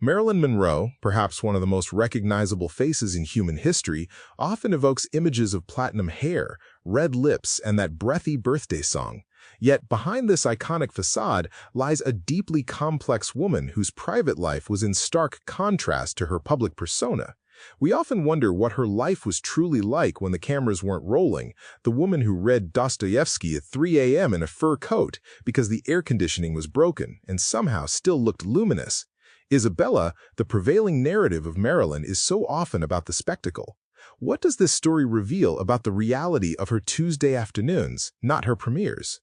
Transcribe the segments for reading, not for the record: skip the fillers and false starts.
Marilyn Monroe, perhaps one of the most recognizable faces in human history, often evokes images of platinum hair, red lips, and that breathy birthday song. Yet behind this iconic facade lies a deeply complex woman whose private life was in stark contrast to her public persona. We often wonder what her life was truly like when the cameras weren't rolling, the woman who read Dostoevsky at 3 a.m. in a fur coat because the air conditioning was broken and somehow still looked luminous. Isabella, the prevailing narrative of Marilyn, is so often about the spectacle. What does this story reveal about the reality of her Tuesday afternoons, not her premieres?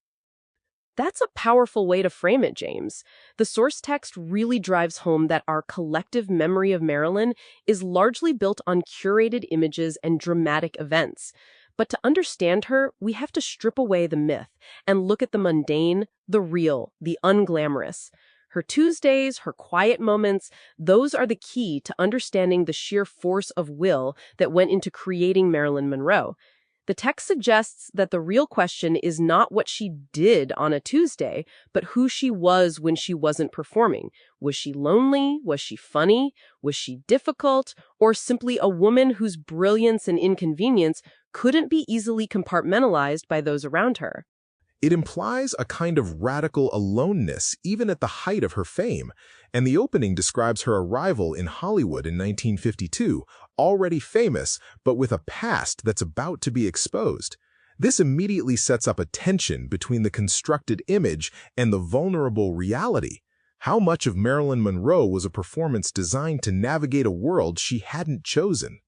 That's a powerful way to frame it, James. The source text really drives home that our collective memory of Marilyn is largely built on curated images and dramatic events. But to understand her, we have to strip away the myth and look at the mundane, the real, the unglamorous. Her Tuesdays, her quiet moments, those are the key to understanding the sheer force of will that went into creating Marilyn Monroe. The text suggests that the real question is not what she did on a Tuesday, but who she was when she wasn't performing. Was she lonely? Was she funny? Was she difficult? Or simply a woman whose brilliance and inconvenience couldn't be easily compartmentalized by those around her? It implies a kind of radical aloneness even at the height of her fame, and the opening describes her arrival in Hollywood in 1952, already famous, but with a past that's about to be exposed. This immediately sets up a tension between the constructed image and the vulnerable reality. How much of Marilyn Monroe was a performance designed to navigate a world she hadn't chosen?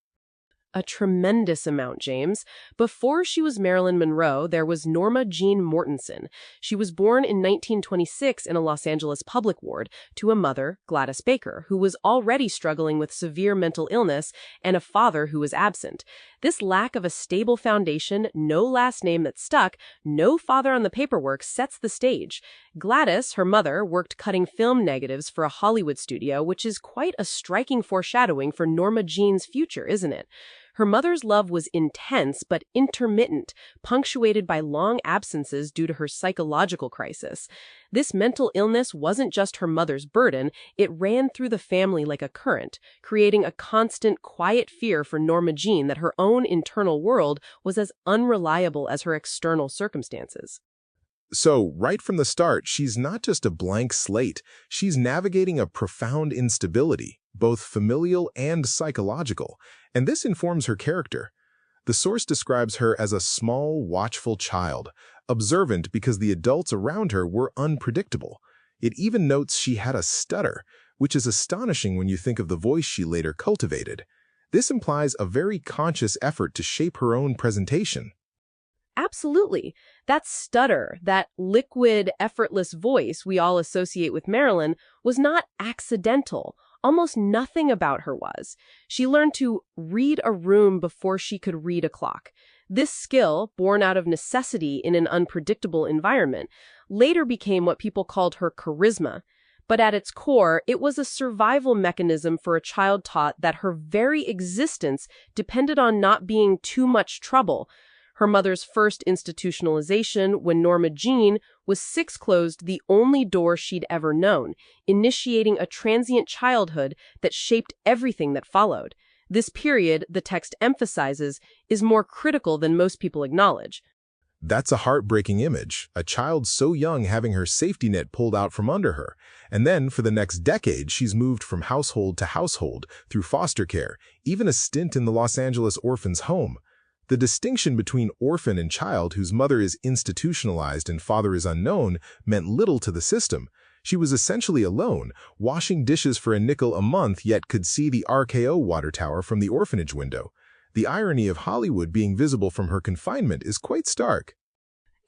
A tremendous amount, James. Before she was Marilyn Monroe, there was Norma Jean Mortensen. She was born in 1926 in a Los Angeles public ward to a mother, Gladys Baker, who was already struggling with severe mental illness, and a father who was absent. This lack of a stable foundation, no last name that stuck, no father on the paperwork sets the stage. Gladys, her mother, worked cutting film negatives for a Hollywood studio, which is quite a striking foreshadowing for Norma Jean's future, isn't it? Her mother's love was intense but intermittent, punctuated by long absences due to her psychological crisis. This mental illness wasn't just her mother's burden, it ran through the family like a current, creating a constant, quiet fear for Norma Jean that her own internal world was as unreliable as her external circumstances. So, right from the start, she's not just a blank slate, she's navigating a profound instability, both familial and psychological, and this informs her character. The source describes her as a small, watchful child, observant because the adults around her were unpredictable. It even notes she had a stutter, which is astonishing when you think of the voice she later cultivated. This implies a very conscious effort to shape her own presentation. Absolutely. That stutter, that liquid, effortless voice we all associate with Marilyn, was not accidental. Almost nothing about her was. She learned to read a room before she could read a clock. This skill, born out of necessity in an unpredictable environment, later became what people called her charisma. But at its core, it was a survival mechanism for a child taught that her very existence depended on not being too much trouble. Her mother's first institutionalization, when Norma Jean was six, closed the only door she'd ever known, initiating a transient childhood that shaped everything that followed. This period, the text emphasizes, is more critical than most people acknowledge. That's a heartbreaking image, a child so young having her safety net pulled out from under her. And then, for the next decade, she's moved from household to household through foster care, even a stint in the Los Angeles orphan's home. The distinction between orphan and child whose mother is institutionalized and father is unknown meant little to the system. She was essentially alone, washing dishes for a nickel a month, yet could see the RKO water tower from the orphanage window. The irony of Hollywood being visible from her confinement is quite stark.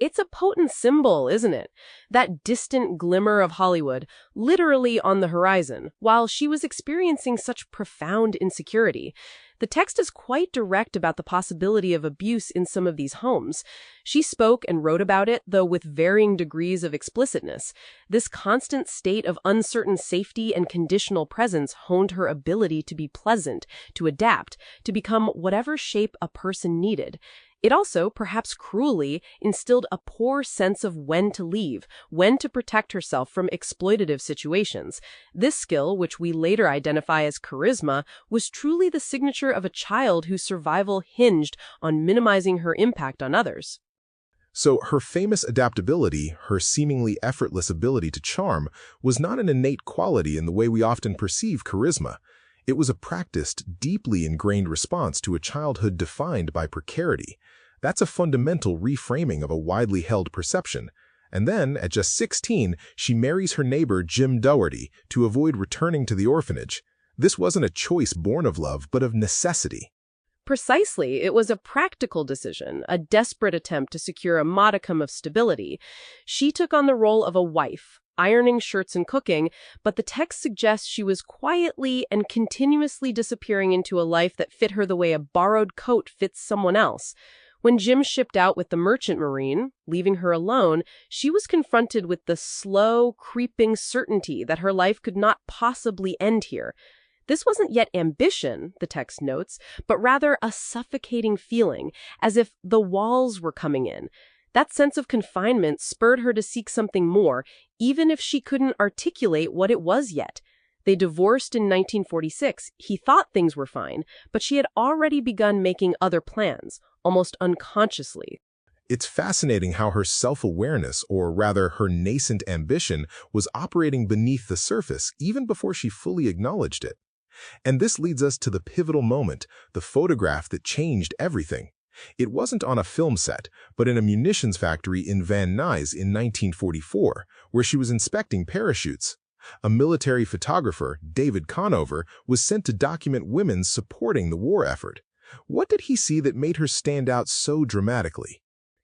It's a potent symbol, isn't it? That distant glimmer of Hollywood, literally on the horizon, while she was experiencing such profound insecurity. The text is quite direct about the possibility of abuse in some of these homes. She spoke and wrote about it, though with varying degrees of explicitness. This constant state of uncertain safety and conditional presence honed her ability to be pleasant, to adapt, to become whatever shape a person needed. It also, perhaps cruelly, instilled a poor sense of when to leave, when to protect herself from exploitative situations. This skill, which we later identify as charisma, was truly the signature of a child whose survival hinged on minimizing her impact on others. So her famous adaptability, her seemingly effortless ability to charm, was not an innate quality in the way we often perceive charisma. It was a practiced, deeply ingrained response to a childhood defined by precarity. That's a fundamental reframing of a widely held perception. And then, at just 16, she marries her neighbor Jim Dougherty to avoid returning to the orphanage. This wasn't a choice born of love, but of necessity. Precisely, it was a practical decision, a desperate attempt to secure a modicum of stability. She took on the role of a wife, ironing shirts and cooking, but the text suggests she was quietly and continuously disappearing into a life that fit her the way a borrowed coat fits someone else. When Jim shipped out with the merchant marine, leaving her alone, she was confronted with the slow, creeping certainty that her life could not possibly end here. This wasn't yet ambition, the text notes, but rather a suffocating feeling, as if the walls were coming in. That sense of confinement spurred her to seek something more, even if she couldn't articulate what it was yet. They divorced in 1946. He thought things were fine, but she had already begun making other plans, almost unconsciously. It's fascinating how her self-awareness, or rather her nascent ambition, was operating beneath the surface even before she fully acknowledged it. And this leads us to the pivotal moment, the photograph that changed everything. It wasn't on a film set, but in a munitions factory in Van Nuys in 1944, where she was inspecting parachutes. A military photographer, David Conover, was sent to document women supporting the war effort. What did he see that made her stand out so dramatically?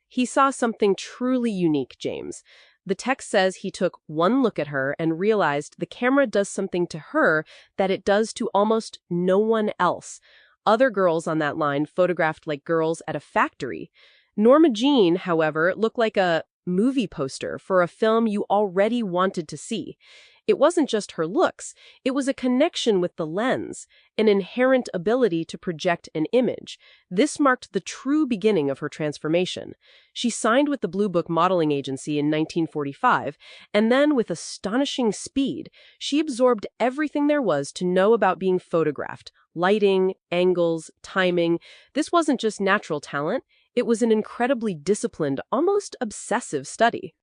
He saw something truly unique, James. The text says he took one look at her and realized the camera does something to her that it does to almost no one else. Other girls on that line photographed like girls at a factory. Norma Jean, however, looked like a movie poster for a film you already wanted to see. It wasn't just her looks, it was a connection with the lens, an inherent ability to project an image. This marked the true beginning of her transformation. She signed with the Blue Book modeling agency in 1945, and then with astonishing speed, she absorbed everything there was to know about being photographed: lighting, angles, timing. This wasn't just natural talent, it was an incredibly disciplined, almost obsessive study.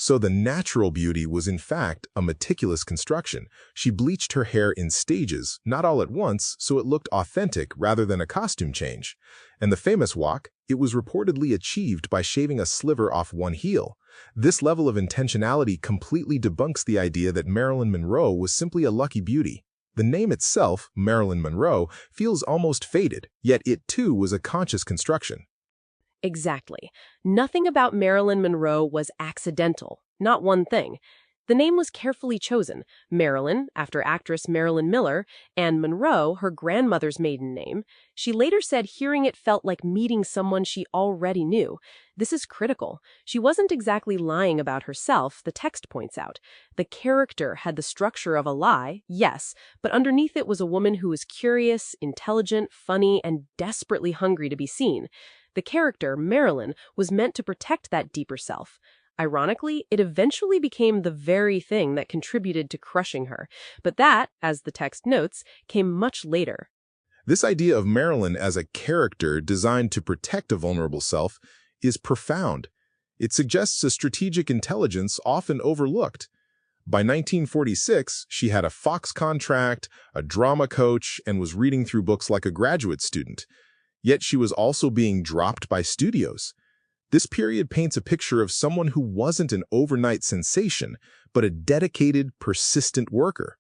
So the natural beauty was in fact a meticulous construction. She bleached her hair in stages, not all at once, so it looked authentic rather than a costume change. And the famous walk, it was reportedly achieved by shaving a sliver off one heel. This level of intentionality completely debunks the idea that Marilyn Monroe was simply a lucky beauty. The name itself, Marilyn Monroe, feels almost faded, yet it too was a conscious construction. Exactly. Nothing about Marilyn Monroe was accidental, not one thing. The name was carefully chosen. Marilyn, after actress Marilyn Miller, and Monroe, her grandmother's maiden name. She later said hearing it felt like meeting someone she already knew. This is critical. She wasn't exactly lying about herself, the text points out. The character had the structure of a lie, yes, but underneath it was a woman who was curious, intelligent, funny, and desperately hungry to be seen. The character, Marilyn, was meant to protect that deeper self. Ironically, it eventually became the very thing that contributed to crushing her. But that, as the text notes, came much later. This idea of Marilyn as a character designed to protect a vulnerable self is profound. It suggests a strategic intelligence often overlooked. By 1946, she had a Fox contract, a drama coach, and was reading through books like a graduate student. Yet she was also being dropped by studios. This period paints a picture of someone who wasn't an overnight sensation, but a dedicated, persistent worker.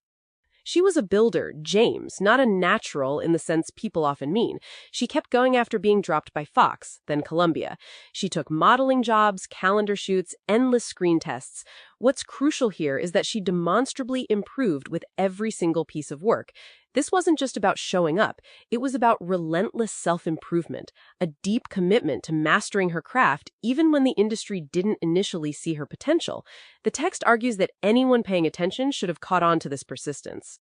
She was a builder, James, not a natural in the sense people often mean. She kept going after being dropped by Fox, then Columbia. She took modeling jobs, calendar shoots, endless screen tests. What's crucial here is that she demonstrably improved with every single piece of work. This wasn't just about showing up. It was about relentless self-improvement, a deep commitment to mastering her craft even when the industry didn't initially see her potential. The text argues that anyone paying attention should have caught on to this persistence.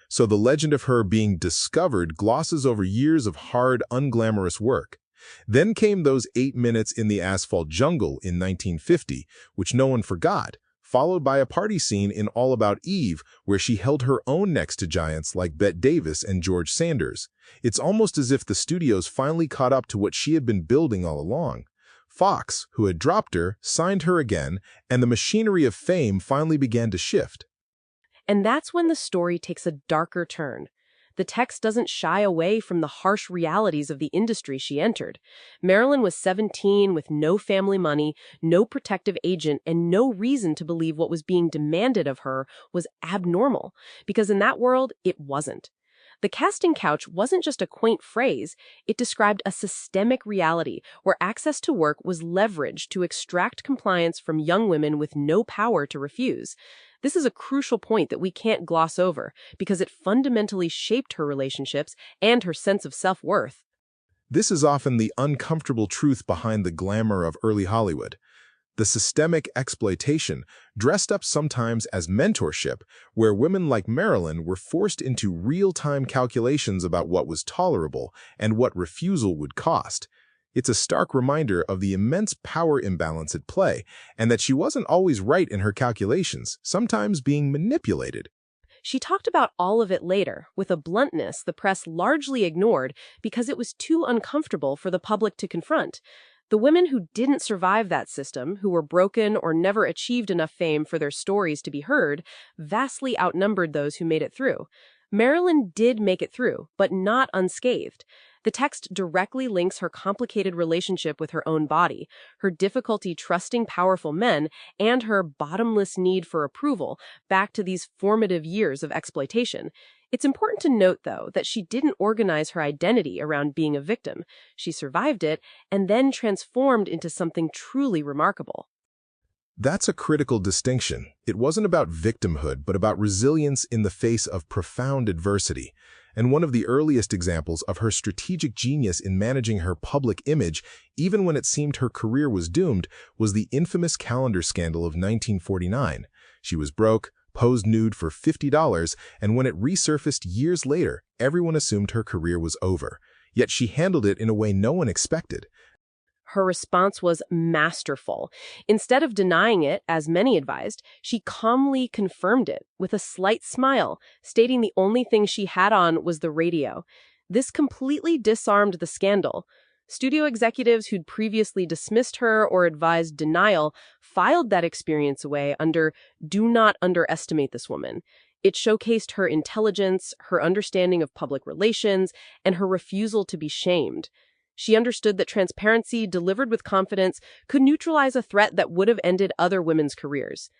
So the legend of her being discovered glosses over years of hard, unglamorous work. Then came those 8 minutes in the asphalt jungle in 1950, which no one forgot, followed by a party scene in All About Eve where she held her own next to giants like Bette Davis and George Sanders. It's almost as if the studios finally caught up to what she had been building all along. Fox, who had dropped her, signed her again, and the machinery of fame finally began to shift. And that's when the story takes a darker turn. The text doesn't shy away from the harsh realities of the industry she entered. Marilyn was 17 with no family money, no protective agent, and no reason to believe what was being demanded of her was abnormal, because in that world, it wasn't. The casting couch wasn't just a quaint phrase, it described a systemic reality where access to work was leveraged to extract compliance from young women with no power to refuse. This is a crucial point that we can't gloss over because it fundamentally shaped her relationships and her sense of self-worth. This is often the uncomfortable truth behind the glamour of early Hollywood. The systemic exploitation, dressed up sometimes as mentorship, where women like Marilyn were forced into real-time calculations about what was tolerable and what refusal would cost. It's a stark reminder of the immense power imbalance at play, and that she wasn't always right in her calculations, sometimes being manipulated. She talked about all of it later, with a bluntness the press largely ignored because it was too uncomfortable for the public to confront. The women who didn't survive that system, who were broken or never achieved enough fame for their stories to be heard, vastly outnumbered those who made it through. Marilyn did make it through, but not unscathed. The text directly links her complicated relationship with her own body, her difficulty trusting powerful men, and her bottomless need for approval back to these formative years of exploitation. It's important to note, though, that she didn't organize her identity around being a victim. She survived it and then transformed into something truly remarkable. That's a critical distinction. It wasn't about victimhood, but about resilience in the face of profound adversity. And one of the earliest examples of her strategic genius in managing her public image, even when it seemed her career was doomed, was the infamous calendar scandal of 1949. She was broke, posed nude for $50, and when it resurfaced years later, everyone assumed her career was over. Yet she handled it in a way no one expected. Her response was masterful. Instead of denying it, as many advised, she calmly confirmed it with a slight smile, stating the only thing she had on was the radio. This completely disarmed the scandal. Studio executives who'd previously dismissed her or advised denial filed that experience away under "Do not underestimate this woman." It showcased her intelligence, her understanding of public relations, and her refusal to be shamed. She understood that transparency, delivered with confidence, could neutralize a threat that would have ended other women's careers.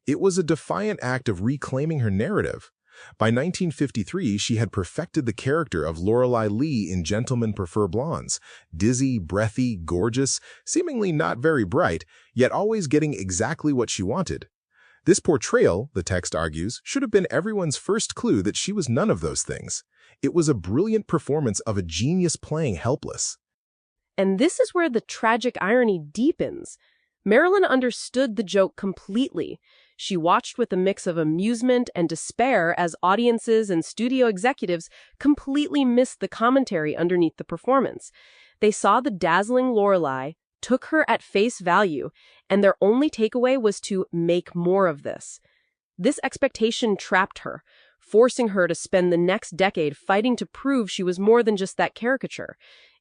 It was a defiant act of reclaiming her narrative. By 1953, she had perfected the character of Lorelei Lee in Gentlemen Prefer Blondes, dizzy, breathy, gorgeous, seemingly not very bright, yet always getting exactly what she wanted. This portrayal, the text argues, should have been everyone's first clue that she was none of those things. It was a brilliant performance of a genius playing helpless. And this is where the tragic irony deepens. Marilyn understood the joke completely. She watched with a mix of amusement and despair as audiences and studio executives completely missed the commentary underneath the performance. They saw the dazzling Lorelei, took her at face value, and their only takeaway was to make more of this. This expectation trapped her, forcing her to spend the next decade fighting to prove she was more than just that caricature.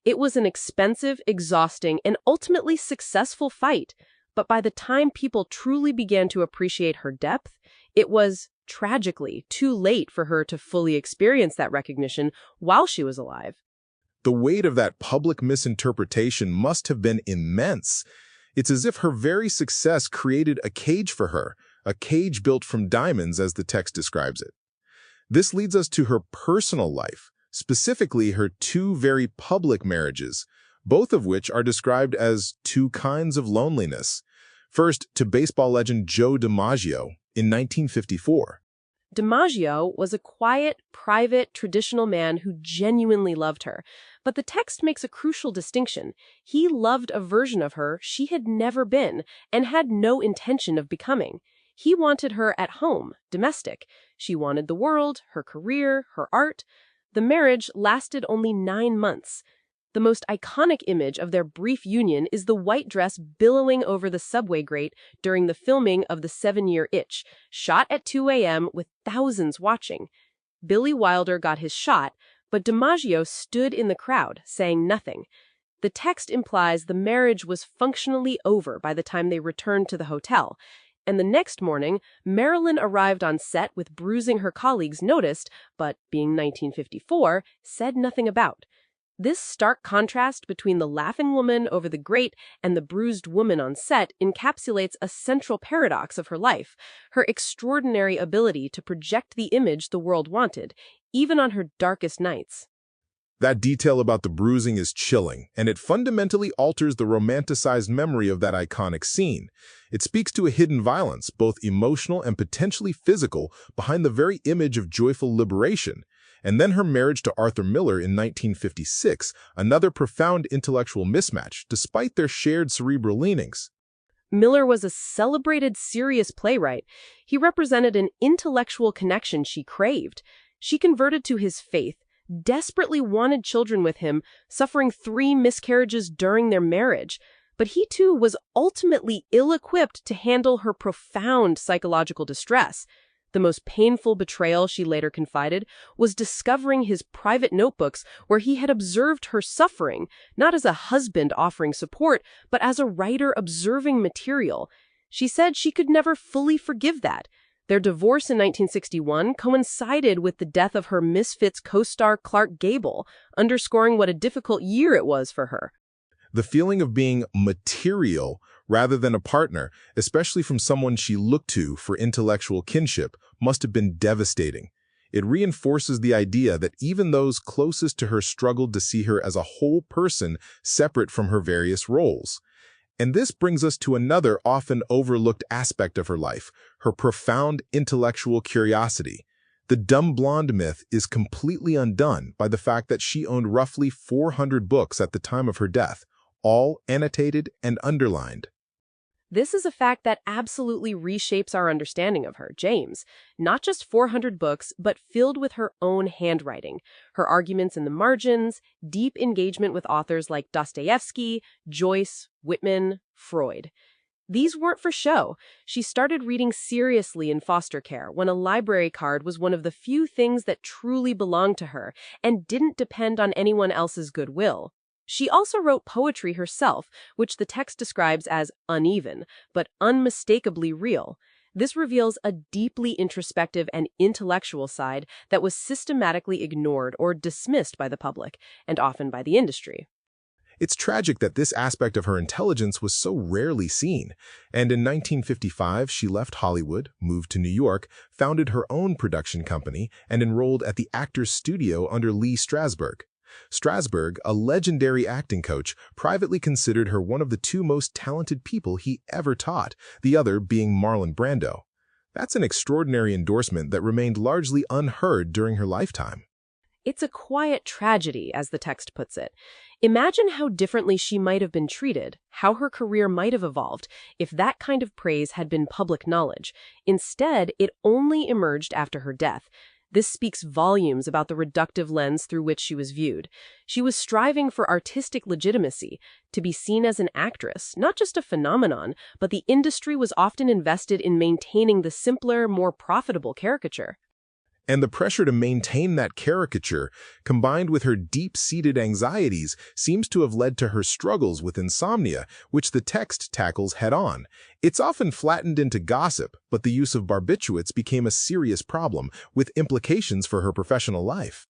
It was an expensive, exhausting, and ultimately successful fight, but by the time people truly began to appreciate her depth, it was, tragically, too late for her to fully experience that recognition while she was alive. The weight of that public misinterpretation must have been immense. It's as if her very success created a cage for her, a cage built from diamonds as the text describes it. This leads us to her personal life, specifically her two very public marriages, both of which are described as two kinds of loneliness. First, to baseball legend Joe DiMaggio in 1954. DiMaggio was a quiet, private, traditional man who genuinely loved her. But the text makes a crucial distinction. He loved a version of her she had never been and had no intention of becoming. He wanted her at home, domestic. She wanted the world, her career, her art. The marriage lasted only 9 months. The most iconic image of their brief union is the white dress billowing over the subway grate during the filming of The 7-Year Itch, shot at 2 a.m. with thousands watching. Billy Wilder got his shot, but DiMaggio stood in the crowd, saying nothing. The text implies the marriage was functionally over by the time they returned to the hotel, and the next morning, Marilyn arrived on set with bruising her colleagues noticed, but, being 1954, said nothing about. This stark contrast between the laughing woman over the grate and the bruised woman on set encapsulates a central paradox of her life, her extraordinary ability to project the image the world wanted, even on her darkest nights. That detail about the bruising is chilling, and it fundamentally alters the romanticized memory of that iconic scene. It speaks to a hidden violence, both emotional and potentially physical, behind the very image of joyful liberation. And then her marriage to Arthur Miller in 1956, another profound intellectual mismatch, despite their shared cerebral leanings. Miller was a celebrated, serious playwright. He represented an intellectual connection she craved. She converted to his faith, desperately wanted children with him, suffering 3 miscarriages during their marriage. But he too was ultimately ill-equipped to handle her profound psychological distress. The most painful betrayal, she later confided, was discovering his private notebooks where he had observed her suffering, not as a husband offering support, but as a writer observing material. She said she could never fully forgive that. Their divorce in 1961 coincided with the death of her Misfits co-star Clark Gable, underscoring what a difficult year it was for her. The feeling of being material rather than a partner, especially from someone she looked to for intellectual kinship, must have been devastating. It reinforces the idea that even those closest to her struggled to see her as a whole person separate from her various roles. And this brings us to another often overlooked aspect of her life, her profound intellectual curiosity. The dumb blonde myth is completely undone by the fact that she owned roughly 400 books at the time of her death, all annotated and underlined. This is a fact that absolutely reshapes our understanding of her, James. Not just 400 books, but filled with her own handwriting, her arguments in the margins, deep engagement with authors like Dostoevsky, Joyce, Whitman, Freud. These weren't for show. She started reading seriously in foster care when a library card was one of the few things that truly belonged to her and didn't depend on anyone else's goodwill. She also wrote poetry herself, which the text describes as uneven, but unmistakably real. This reveals a deeply introspective and intellectual side that was systematically ignored or dismissed by the public, and often by the industry. It's tragic that this aspect of her intelligence was so rarely seen, and in 1955 she left Hollywood, moved to New York, founded her own production company, and enrolled at the Actors Studio under Lee Strasberg. Strasberg, a legendary acting coach, privately considered her one of the 2 most talented people he ever taught, the other being Marlon Brando. That's an extraordinary endorsement that remained largely unheard during her lifetime. It's a quiet tragedy, as the text puts it. Imagine how differently she might have been treated, how her career might have evolved, if that kind of praise had been public knowledge. Instead, it only emerged after her death. This speaks volumes about the reductive lens through which she was viewed. She was striving for artistic legitimacy, to be seen as an actress, not just a phenomenon, but the industry was often invested in maintaining the simpler, more profitable caricature. And the pressure to maintain that caricature, combined with her deep-seated anxieties, seems to have led to her struggles with insomnia, which the text tackles head-on. It's often flattened into gossip, but the use of barbiturates became a serious problem, with implications for her professional life.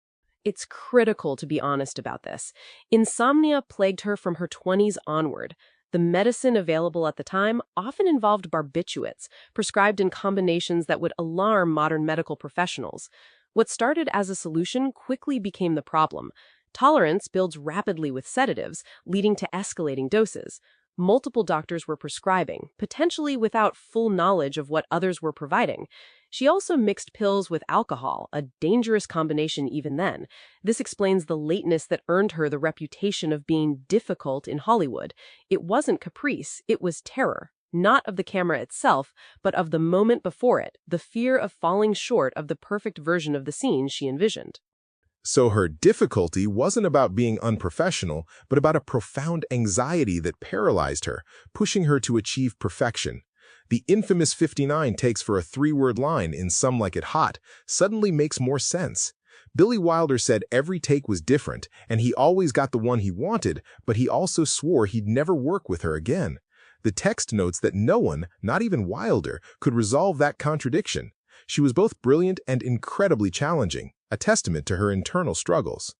It's critical to be honest about this. Insomnia plagued her from her 20s onward. The medicine available at the time often involved barbiturates, prescribed in combinations that would alarm modern medical professionals. What started as a solution quickly became the problem. Tolerance builds rapidly with sedatives, leading to escalating doses. Multiple doctors were prescribing, potentially without full knowledge of what others were providing. She also mixed pills with alcohol, a dangerous combination even then. This explains the lateness that earned her the reputation of being difficult in Hollywood. It wasn't caprice, it was terror, not of the camera itself, but of the moment before it, the fear of falling short of the perfect version of the scene she envisioned. So her difficulty wasn't about being unprofessional, but about a profound anxiety that paralyzed her, pushing her to achieve perfection. The infamous 59 takes for a three-word line in Some Like It Hot suddenly makes more sense. Billy Wilder said every take was different, and he always got the one he wanted, but he also swore he'd never work with her again. The text notes that no one, not even Wilder, could resolve that contradiction. She was both brilliant and incredibly challenging, a testament to her internal struggles.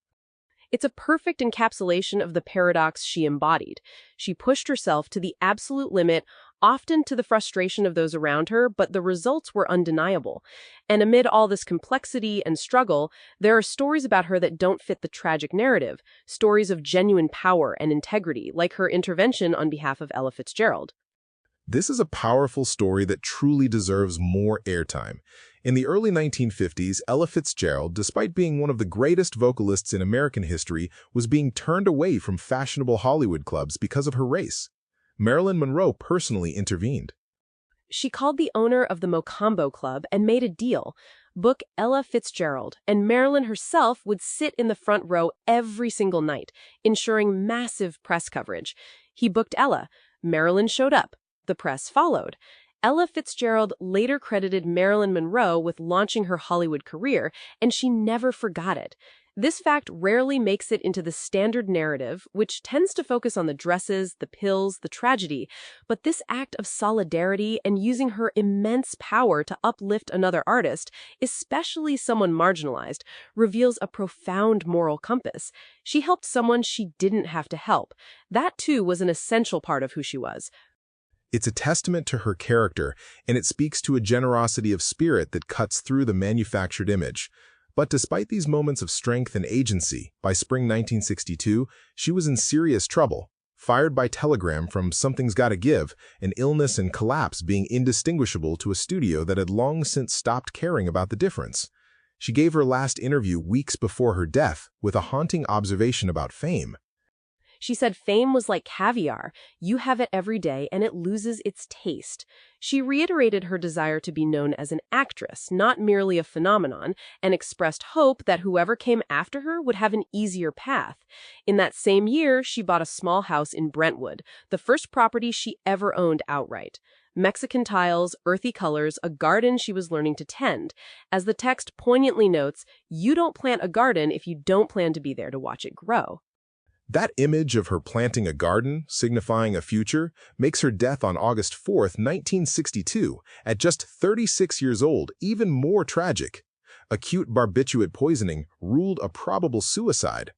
It's a perfect encapsulation of the paradox she embodied. She pushed herself to the absolute limit, often to the frustration of those around her, but the results were undeniable. And amid all this complexity and struggle, there are stories about her that don't fit the tragic narrative, stories of genuine power and integrity, like her intervention on behalf of Ella Fitzgerald. This is a powerful story that truly deserves more airtime. In the early 1950s, Ella Fitzgerald, despite being one of the greatest vocalists in American history, was being turned away from fashionable Hollywood clubs because of her race. Marilyn Monroe personally intervened. She called the owner of the Mocambo Club and made a deal. Book Ella Fitzgerald, and Marilyn herself would sit in the front row every single night, ensuring massive press coverage. He booked Ella. Marilyn showed up. The press followed. Ella Fitzgerald later credited Marilyn Monroe with launching her Hollywood career, and she never forgot it. This fact rarely makes it into the standard narrative, which tends to focus on the dresses, the pills, the tragedy, but this act of solidarity and using her immense power to uplift another artist, especially someone marginalized, reveals a profound moral compass. She helped someone she didn't have to help. That, too, was an essential part of who she was. It's a testament to her character, and it speaks to a generosity of spirit that cuts through the manufactured image. But despite these moments of strength and agency, by spring 1962, she was in serious trouble. Fired by telegram from Something's Gotta Give, an illness and collapse being indistinguishable to a studio that had long since stopped caring about the difference. She gave her last interview weeks before her death with a haunting observation about fame. She said fame was like caviar. You have it every day and it loses its taste. She reiterated her desire to be known as an actress, not merely a phenomenon, and expressed hope that whoever came after her would have an easier path. In that same year, she bought a small house in Brentwood, the first property she ever owned outright. Mexican tiles, earthy colors, a garden she was learning to tend. As the text poignantly notes, you don't plant a garden if you don't plan to be there to watch it grow. That image of her planting a garden, signifying a future, makes her death on August 4, 1962, at just 36 years old, even more tragic. Acute barbiturate poisoning ruled a probable suicide.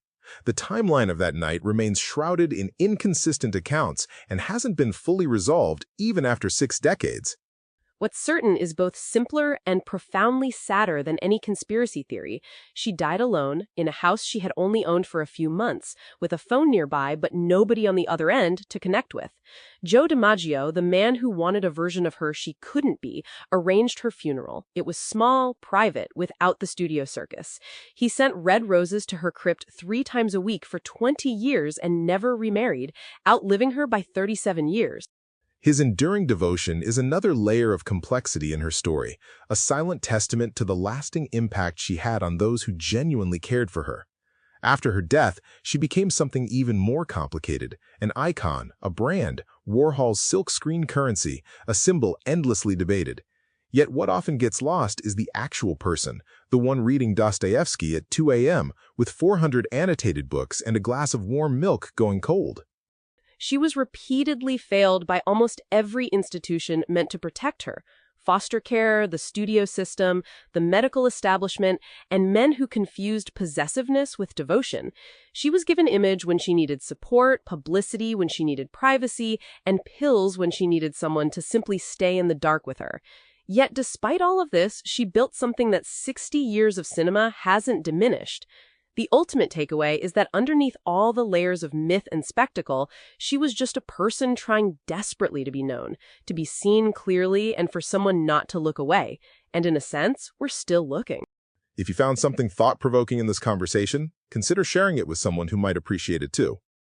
The timeline of that night remains shrouded in inconsistent accounts and hasn't been fully resolved even after 6 decades. What's certain is both simpler and profoundly sadder than any conspiracy theory. She died alone, in a house she had only owned for a few months, with a phone nearby but nobody on the other end to connect with. Joe DiMaggio, the man who wanted a version of her she couldn't be, arranged her funeral. It was small, private, without the studio circus. He sent red roses to her crypt 3 times a week for 20 years and never remarried, outliving her by 37 years. His enduring devotion is another layer of complexity in her story, a silent testament to the lasting impact she had on those who genuinely cared for her. After her death, she became something even more complicated, an icon, a brand, Warhol's silkscreen currency, a symbol endlessly debated. Yet what often gets lost is the actual person, the one reading Dostoevsky at 2 a.m. with 400 annotated books and a glass of warm milk going cold. She was repeatedly failed by almost every institution meant to protect her: foster care, the studio system, the medical establishment, and men who confused possessiveness with devotion. She was given image when she needed support, publicity when she needed privacy, and pills when she needed someone to simply stay in the dark with her. Yet despite all of this, she built something that 60 years of cinema hasn't diminished. The ultimate takeaway is that underneath all the layers of myth and spectacle, she was just a person trying desperately to be known, to be seen clearly, and for someone not to look away. And in a sense, we're still looking. If you found something thought-provoking in this conversation, consider sharing it with someone who might appreciate it too.